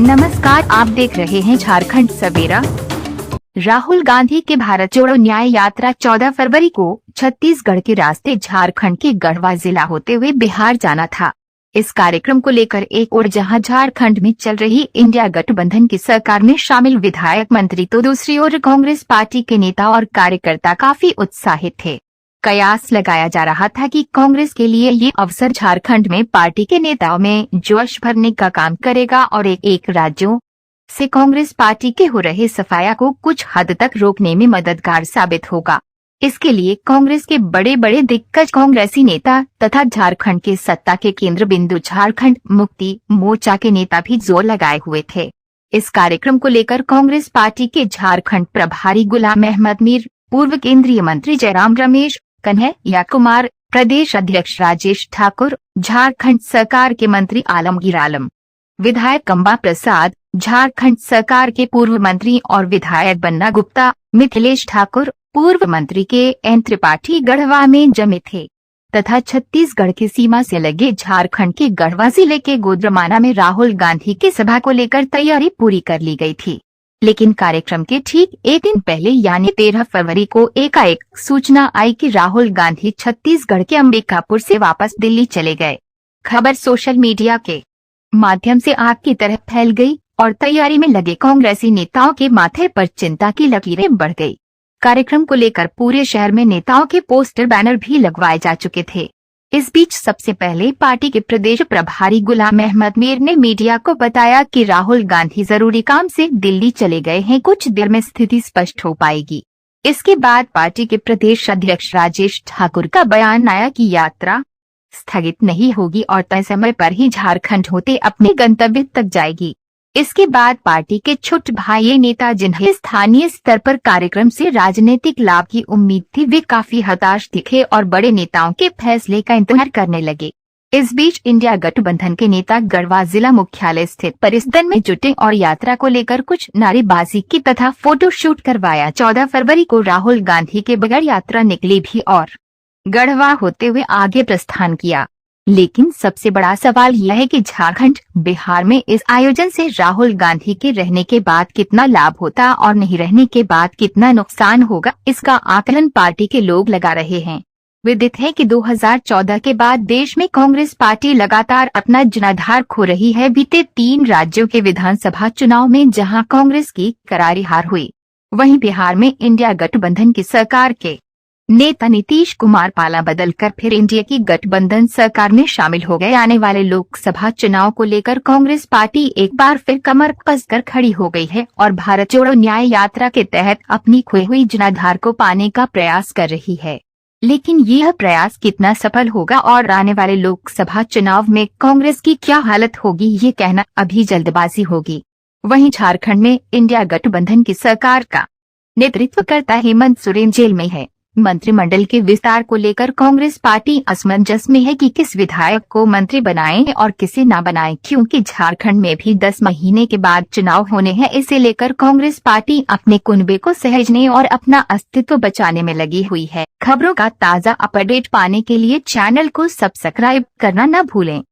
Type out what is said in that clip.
नमस्कार, आप देख रहे हैं झारखंड सवेरा। राहुल गांधी के भारत जोड़ो न्याय यात्रा 14 फरवरी को छत्तीसगढ़ के रास्ते झारखंड के गढ़वा जिला होते हुए बिहार जाना था। इस कार्यक्रम को लेकर एक ओर जहां झारखंड में चल रही इंडिया गठबंधन की सरकार में शामिल विधायक मंत्री, तो दूसरी ओर कांग्रेस पार्टी के नेता और कार्यकर्ता काफी उत्साहित थे। कयास लगाया जा रहा था कि कांग्रेस के लिए ये अवसर झारखंड में पार्टी के नेताओं में जोश भरने का काम करेगा और एक राज्यों से कांग्रेस पार्टी के हो रहे सफाया को कुछ हद तक रोकने में मददगार साबित होगा। इसके लिए कांग्रेस के बड़े बड़े दिग्गज कांग्रेसी नेता तथा झारखंड के सत्ता के केंद्र बिंदु झारखंड मुक्ति मोर्चा के नेता भी जोर लगाए हुए थे। इस कार्यक्रम को लेकर कांग्रेस पार्टी के झारखंड प्रभारी गुलाम अहमद मीर, पूर्व केंद्रीय मंत्री जयराम रमेश, कन्हैया कुमार, प्रदेश अध्यक्ष राजेश ठाकुर, झारखंड सरकार के मंत्री आलमगीर आलम, विधायक कंबा प्रसाद, झारखंड सरकार के पूर्व मंत्री और विधायक बन्ना गुप्ता, मिथिलेश ठाकुर, पूर्व मंत्री के एन त्रिपाठी गढ़वा में जमे थे तथा छत्तीसगढ़ की सीमा से लगे झारखंड के गढ़वा जिले के गोदरमाना में राहुल गांधी की सभा को लेकर तैयारी पूरी कर ली गई थी। लेकिन कार्यक्रम के ठीक एक दिन पहले यानी 13 फरवरी को एकाएक सूचना आई कि राहुल गांधी छत्तीसगढ़ के अंबिकापुर से वापस दिल्ली चले गए। खबर सोशल मीडिया के माध्यम से आग की तरह फैल गई और तैयारी में लगे कांग्रेसी नेताओं के माथे पर चिंता की लकीरें बढ़ गई। कार्यक्रम को लेकर पूरे शहर में नेताओं के पोस्टर बैनर भी लगवाए जा चुके थे। इस बीच सबसे पहले पार्टी के प्रदेश प्रभारी गुलाम अहमद मीर ने मीडिया को बताया कि राहुल गांधी जरूरी काम से दिल्ली चले गए हैं, कुछ देर में स्थिति स्पष्ट हो पाएगी। इसके बाद पार्टी के प्रदेश अध्यक्ष राजेश ठाकुर का बयान आया कि यात्रा स्थगित नहीं होगी और तय समय पर ही झारखंड होते अपने गंतव्य तक जाएगी। इसके बाद पार्टी के छोटे भाई नेता, जिन्हें स्थानीय स्तर पर कार्यक्रम से राजनीतिक लाभ की उम्मीद थी, वे काफी हताश दिखे और बड़े नेताओं के फैसले का इंतजार करने लगे। इस बीच इंडिया गठबंधन के नेता गढ़वा जिला मुख्यालय स्थित परिसर में जुटे और यात्रा को लेकर कुछ नारेबाजी की तथा फोटोशूट करवाया। 14 फरवरी को राहुल गांधी के बगैर यात्रा निकली भी और गढ़वा होते हुए आगे प्रस्थान किया। लेकिन सबसे बड़ा सवाल यह है कि झारखंड, बिहार में इस आयोजन से राहुल गांधी के रहने के बाद कितना लाभ होता और नहीं रहने के बाद कितना नुकसान होगा, इसका आकलन पार्टी के लोग लगा रहे हैं। विदित है कि 2014 के बाद देश में कांग्रेस पार्टी लगातार अपना जनाधार खो रही है। बीते 3 राज्यों के विधानसभा चुनाव में जहां कांग्रेस की करारी हार हुई, वहीं बिहार में इंडिया गठबंधन की सरकार के नेता नीतीश कुमार पाला बदलकर फिर इंडिया की गठबंधन सरकार में शामिल हो गए। आने वाले लोकसभा चुनाव को लेकर कांग्रेस पार्टी एक बार फिर कमर कसकर खड़ी हो गई है और भारत जोड़ो न्याय यात्रा के तहत अपनी खोई हुई जनाधार को पाने का प्रयास कर रही है। लेकिन यह प्रयास कितना सफल होगा और आने वाले लोकसभा चुनाव में कांग्रेस की क्या हालत होगी, ये कहना अभी जल्दबाजी होगी। वहीं झारखंड में इंडिया गठबंधन की सरकार का नेतृत्व करता हेमंत सोरेन जेल में है। मंत्रिमंडल के विस्तार को लेकर कांग्रेस पार्टी असमंजस में है कि किस विधायक को मंत्री बनाएं और किसे न बनाएं, क्योंकि झारखंड में भी 10 महीने के बाद चुनाव होने हैं। इसे लेकर कांग्रेस पार्टी अपने कुनबे को सहेजने और अपना अस्तित्व बचाने में लगी हुई है। खबरों का ताज़ा अपडेट पाने के लिए चैनल को सब्सक्राइब करना न भूलें।